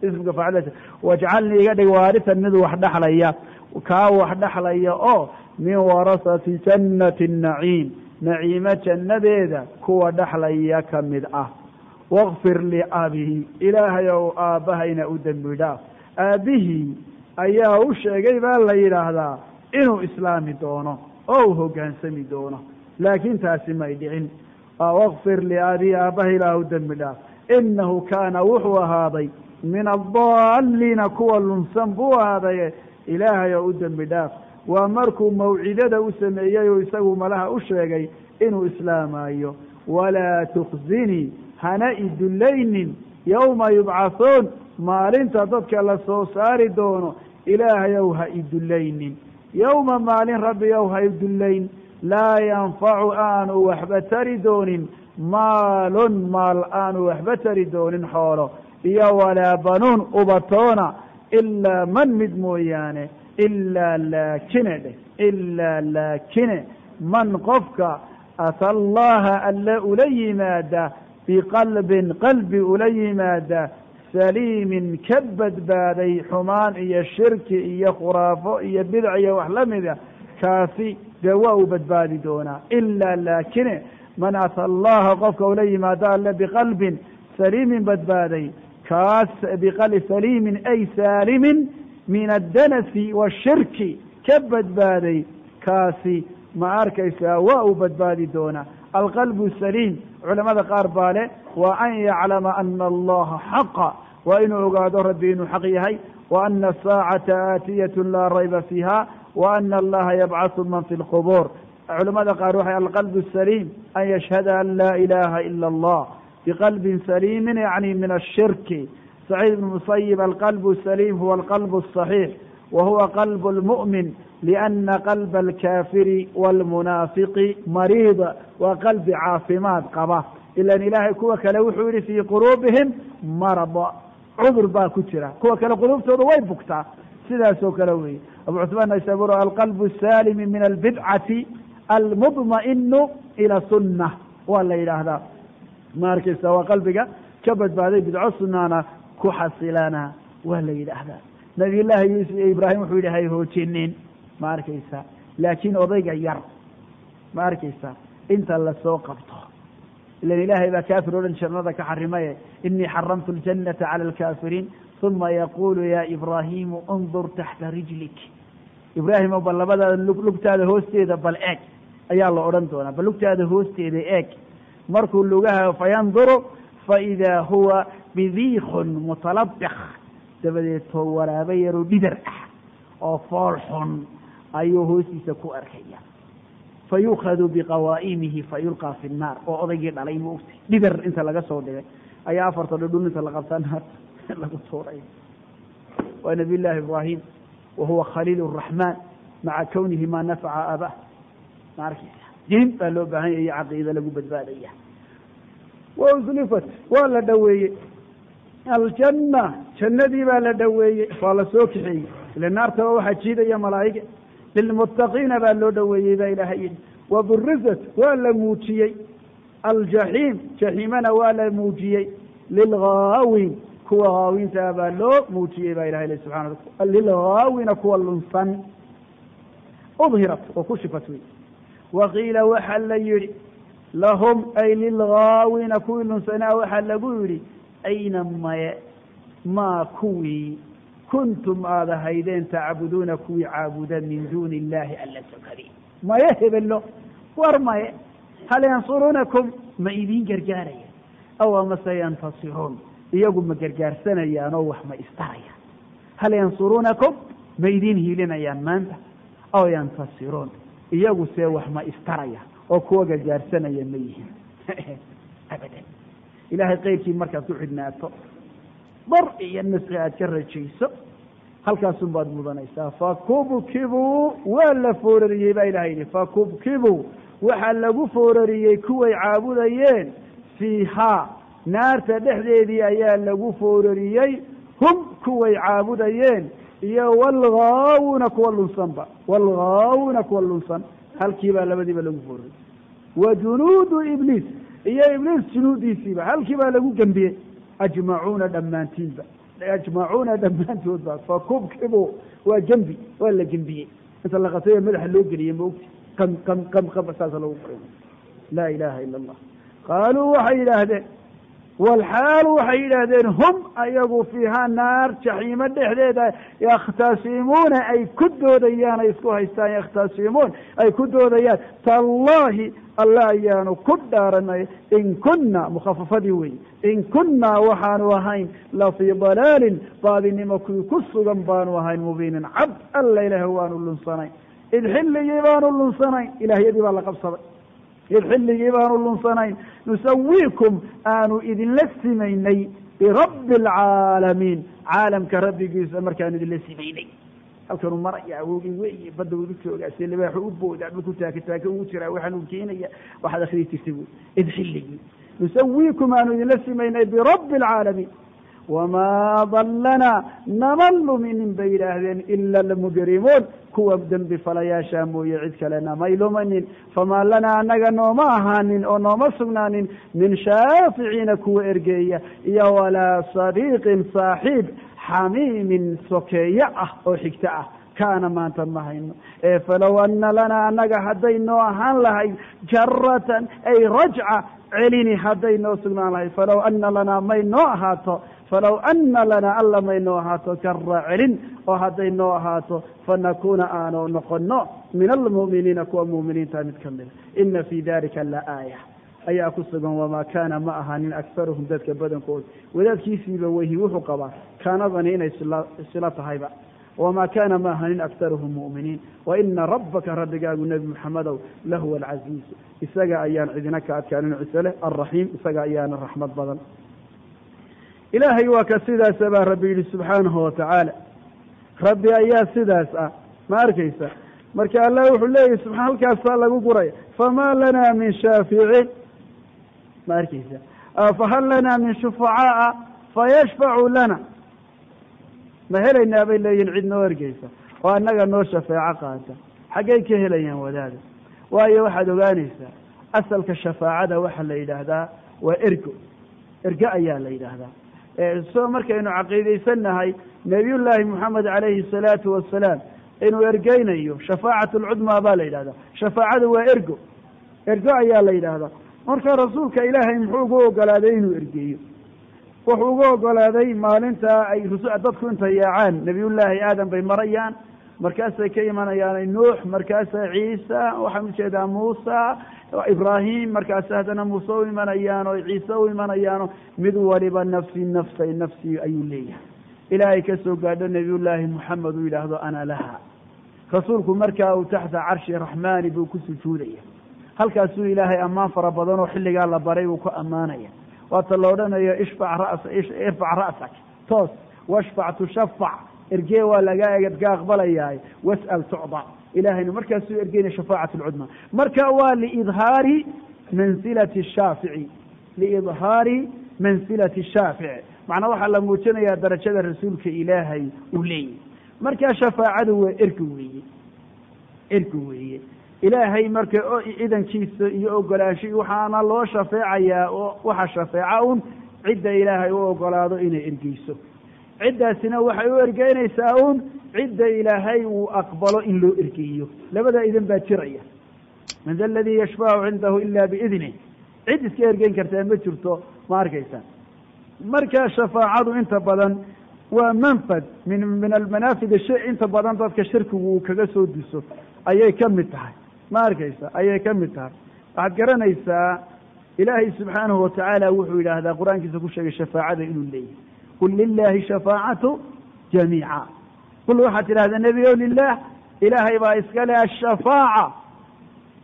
[SPEAKER 1] اسمك فعلته واجعلني إقدك وارثا مد وحدحل إياه وكاو وحدحل إياه من ورثة جنة النعيم نعيمة النبيذة كوا دحل إياك مدعة واغفر لأبيه إله يو آبهين أدنبدا أبيه أياه الشيء بالله هذا إنه إسلامي دونه أو هو كان سمي دونه لكن تاسم يدعين واغفر لأبيه آبهين أدنبدا إنه كان وحو هذا من الضالين كوا لنسنبو هذا إله يو أدنبدا ومركو موعدة أسميه ويساو ملها أشيغي إنه إسلام أيه ولا تخزني هنائد اللين يوم يبعثون مالين تضدك للصوصار دونه إله يوها إد اللين يوم مالين ربي يوها إد اللين لا ينفع آن وحبتر دون مال آن وحبتر دون حوله يا ولا بنون أبطونا إلا من مدمويانه إلا لكن من قفك أتى الله ألا أولي ماذا بقلب أولي ماذا سليم كبد بادي حمان إيا الشرك إيا خرافة إيا بدع إيا وحلم ذا كافي جواء بدبادي دونا إلا لكن من أتى الله قفك ولي ما دال بقلب سليم بدبادي كاس بقلب سليم أي سالم من الدنس والشرك كبدبادي كاسي ما أركيسا وأبدبادي دونا القلب السليم علماء قارباله وأن يعلم أن الله حق وإن أقاد ربين حقيهي وأن الساعة آتية لا ريب فيها وأن الله يبعث من في القبور علماء قالوا القلب السليم أن يشهد أن لا إله إلا الله بقلب سليم يعني من الشرك. سعيد بن المسيب القلب السليم هو القلب الصحيح وهو قلب المؤمن لأن قلب الكافر والمنافق مريض وقلب عافمات قبا إلا أن إلهي كوا كلوحوري في قلوبهم مرض عذر باكترة كوا كلقلوب تضوي بكتا سداسو كلوي أبو عثمان يسمونه القلب السالم من البدعة المطمئن إلى سنة ولا إله هذا ماركي سوى قلبك كبد بعد بدعة سنانا كحصلانا ولا إله هذا نبي الله يوسف إبراهيم وحولي هاي هو تنين ماركي سا لكن أضيق ير ماركي سا أنت اللي سوقفته إلا الإله إذا كافر ولن شرنذك حرميه إني حرمت الجنة على الكافرين ثم يقول يا إبراهيم انظر تحت رجلك إبراهيم بل بدأ لقت هذا هوستي ذا بل إيك أي الله أرنتونا بل لقت هذا هوستي ذا إيك مركو اللقاها فينظر فإذا هو بذيخ متلبخ تبدأ ورا بير بدر أو فرح أيه هوستي سكو أركيا فيؤخذ بقوائمه فيلقى في النار أو أضيق عليه موستي بدر أنت لقى صوتي أي أفر تدون أنت لقى صنهر لقى صوري ونبي الله إبراهيم وهو خليل الرحمن مع كونه ما نفع أباه معركة جيم قالوا بهاي عقيدة لقوا بدبالية وأزلفت ولا دوية الجنة جنة ولا دوية فلا سوكحي للنار توحد شيدا يا ملائكة للمتقين بالله دوية ذا إلهي وبرزت ولا موتيي الجحيم جحيمنا ولا موتيي للغاوين كوا غاوين تابالو موتيي ذا إلهي سبحانه وتعالى للغاوين كوا اللنصن أظهرت وكشفت وقيل وحل يري لهم أي للغاوين كل سنة وحل يري أينما ما كوي كنتم هذا هيدين تعبدون كوي عابدا من دون الله ألا سكرين ما يهب له ورما هل ينصرونكم ما إذين جرجاريا أو ما سينتصرون يقول ما جرجار سنة يا نوح ما استريا هل ينصرونكم ما إذين هيلنا يا مانتا أو ينتصرون iyagu see wax ma istaraya oo kuwa gargaarsanaya ma yihiin abadan ilaahay qaybkii markaad ku xidhnaato bar iyo nasri aad ka rajayso halkaasun baad mudanaysaa fakubkibu waa la foorariyey baa ilaahay yidhi fakubkibu waxaa lagu foorariyey kuway caabudayeen fiihaa naarta dhexdeedii ayaa lagu foorariyey hum kuway caabudayeen iyo walghaawuna kuwa lunsanba walghaawuna kuwa lunsan halkiibaa labadiiba lagu fooriyey wa junuudu ibliis iyo ibliis junuudiisiiba halkiibaa lagu gembiyey ajmacuuna dhammaantiinba ajmacuuna dhammaantoodba fakubkibu waa gembi waa la gembiyey inta la qatay madaxa loo geliyey ma ogti qam saasa lagu qoray laa ilaaha ila allah qaaluu waxay yidhaahdeen والحال وحيدين هم أيقوا فيها نار جحيم دحديدا يختصمون أي كدو ديان يسكوها يستان يختصمون أي كدو ديان تالله الله يانو كدارنا إن كنا مخففة ديوي إن كنا وحان وهين لفي ضلال طابن مكو كسو جنبان وهين مبين عبد الله إله وان اللنصنين الحل يبان اللنصنين إله يدي بالله قبصة الحل يبان اللنصنين نسويكم آنو إذن لسميني برب العالمين عالم كربي قيس أمر كانوا إذن لسميني أو كانوا مرأي وي بدوا ذكروا قاسي اللي باحوا أبو دعبكوا تاكتاك وشرا وحنوا كينيا واحد أخري تكتبوا ادحلي نسويكم آنو إذن لسميني برب العالمين وما ضلنا نمل من بين أهلين إلا المجرمون كوا بدن فلا يشامو يعدك لنا ميلومن فما لنا أنك نوما هانين أو نوما سمنان من شافعين كوا إرقية يا ولا صديق صاحب حميم سكية أو حكتاء kaana maanta ma hayno falow ana lanaa annaga hadday noo ahaan lahayd jaratan ay rajca celini hadday noo sugnaan lahayd falow ana lanaa may noo ahaato falow ana lanaa alla may noo ahaato kara celin oo hadday noo ahaato fanakuuna aanu noqono min almu'miniina kuwa mu'miniinta mid ka mida ina fii dalika la aaya ayaa ku sugan wamaa kaana ma ahaanin akharuhum dadka badankooda wadaadkiisiiba weyhi wuxuu qabaa kaanadani inay sila tahayba wamaa kaana ma ahaanin akharuhum mu'miniin waina rabbaka rabbigaagu nebi maxamedow lahuwa alcaziiz isaga ayaan cidina ka adkaanin ciise leh alraxiim isaga ayaana raxmad badan ilaahay waa ka sidaasa baa rabbi yidhi subxaanahu watacaala rabbi ayaa sidaas ah ma arkaysa marka allah wuxuu leeyahy subxaa halkaasaa lagu guray famaa lanaa min shaaficiin ma arkaysa fahal lanaa min shufacaa'a fayashfacu lana ma helaynaa bay leeyihin cid noo ergeysa oo annaga noo shafeeco qaata xaggay ka helayaan wadaada waayo waxaad ogaanaysaa asalka shafaacada waxaa la yidhaahdaa waa ergo ayaa la yidhaahdaa soo markaynu caqiidaysannahay nabiyullaahi moxamed calayhi salaatu wasalaam inuu ergeynayo shafaacat alcudmaa baa la yidhahdaa shafaacada waa ergo ayaa la yidhaahdaa marka rasuulka ilaahay muxuu ugu ogolaaday inuu ergeeyo wuxuu ugu ogolaaday maalinta ay dadku intay yaacaan nebiyullaahi aadam bay marayaan markaasay ka imanayaan nuux markaasa ciisa waxaan ujeedaa muusa ibraahim markaasa haddana muuse u imanayaan oo ciise u imanayaano mid waliba nafsi ayuu leeyahay ilaahay ka soo gaadho nebiyullaahi moxamed uu yidhaahdo ana laha rasuulku markaa uu taxta carshi raxmaani buu ku sujuudaya halkaasuu ilaahay ammaan fara badan oo xilligaa la baray uu ku ammaanaya waata la odhanayo irfac ra'sak toos washfac tushafac ergee waa laga aqbalayahay was'al tucda ilaahayna markaasuu ergeynaya shafaacat alcudma marka waa liidhaari mansilati shaafici shaafici macnaa waxaa la muujinayaa darajada rasuulka ilaahay uu leeyahy markaa shafaacadu waa ergi weeye ilaahay marka ciidankiisa iyo ogolaansho waxaana loo shafeecayaa oo waxa shafeeca un cidda ilaahay u ogolaado inay ergeyso ciddaasina waxay u ergeynaysaa un cidda ilaahay uu aqbalo in loo ergeeyo labada idan baa jiraya man da aladii yashfacu cindahu ila biidnih cid iska ergeyn kartaa ma jirto ma arkaysa marka shafaacadu inta badan waa manfad min almanaafid shay inta badan dadka shirkigu uu kaga soo diso ayay ka mid tahay ma arkaysa ayay ka mid tahay waxaad garanaysaa ilaahay subxaanahu watacaala wuxuu yidhaahdaa qur-aankiisa ku sheegay shafaacada inuu leeyahay qul lilahi shafaacatu jamiica qul waxaad tidhahdaa nebigo lilah ilaahay baa iska le ashafaaca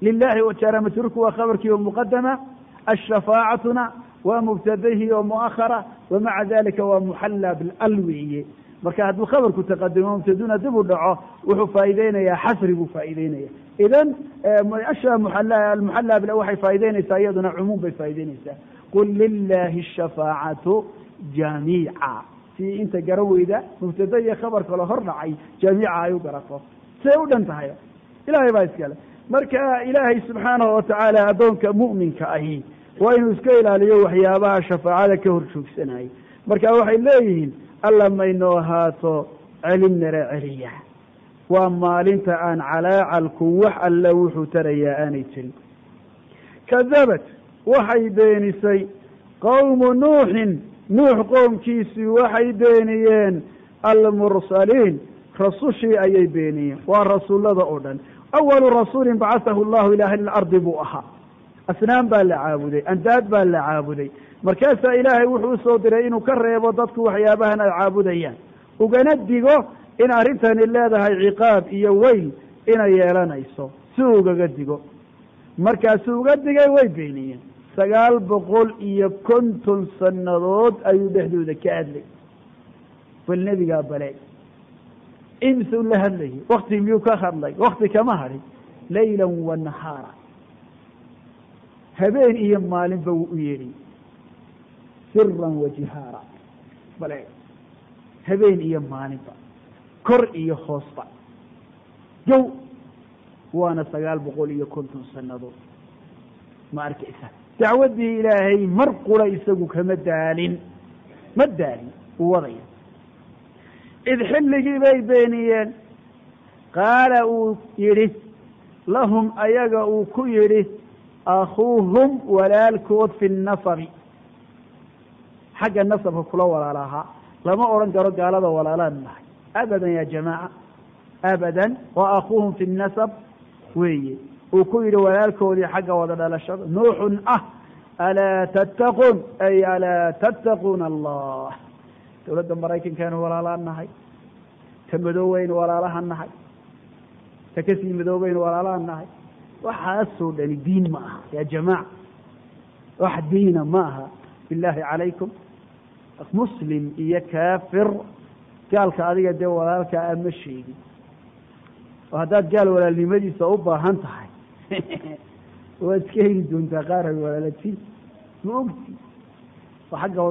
[SPEAKER 1] lilahi jaara majruurku waa khabarkii oo muqadama ashafaacatuna waa mubtadahi oo muakhara wamaca dalika waa muxalla bilalwiye marka hadduu khabarku taqadimo mubtaduna dib u dhaco wuxuu faa'iideynayaa xasri buu faa'iideynaya idan almuxalla bil waxay faa'iideynaysaa iyaduna cumuum bay faa'iideynaysaa qul lilahi shafaacatu jamiica si inta garaweyda mubtada iyo khabar kale hor dhacay jamiica ay u garato say u dhan tahay ilaahay baa iskale marka ilaahay subxaanahu watacaala addoonka mu'minka ahi waa inuu iska ilaaliyo waxyaabaha shafaacada ka hor joogsanayay marka waxay leeyihiin alla maynoo ahaato celinala celiya waa maalinta aan calaacalku wax alla wuxuu tarayaa aanay jirin kadabat waxay beenisay qowmu nuuxin nuux qoomkiisii waxay beeniyeen almursaliin rasushii ayay beeniyeen waa rasuullada oo dhan awalu rasuulin bacasahu allahu ilaa ahli lardi buu ahaa asnaam baa la caabuday andaad baa la caabuday markaasaa ilaahay wuxuu usoo diray inuu ka reebo dadku waxyaabahan ay caabudayaan ugana digo in arrintani leedahay ciqaab iyo weyl inay yeelanayso si ugaga digo markaasuu uga digay way beeniyeen 950 sannadood ayuu dhexdooda ka hadlay bal nebigaa bale imsuu la hadlayay wakti miyuu ka hadlay wakti kama hadhin laylan wa nahaara habeen iyo maalinba wuu u yeedhay siran wa jihaara bale habeen iyo maalinba kor iyo hoosba jow waana 950 sannadood ma arkaysa dacwaddii ilaahay mar qura isagu kama daalin ma daalin uu wadaya id xilligii bay beeniyeen قال يري لهم أيقا كيري أخوهم ولا الكود في النصر حق النصر كله ولا لها لما أورن قالوا قال هذا ولا لا أبدا يا جماعة أبدا وأخوهم في النسب وي وكيري ولا الكود حق ولا لا شر نوح ألا تتقون أي ألا تتقون الله تولد مرايكن كانوا ولا لا النهي تمدوين ولا لها النهي تكسي مدوين ولا لا النهي وحاسوا يعني دين معها يا جماعة واحد دين معها بالله عليكم مسلم إيا كافر قال كأذيك دي ولا لك أمشي وهذا قال ولا اللي مدي صعوبة هنتحي واسكين دون تقارب ولا لتي مؤمتي وحقه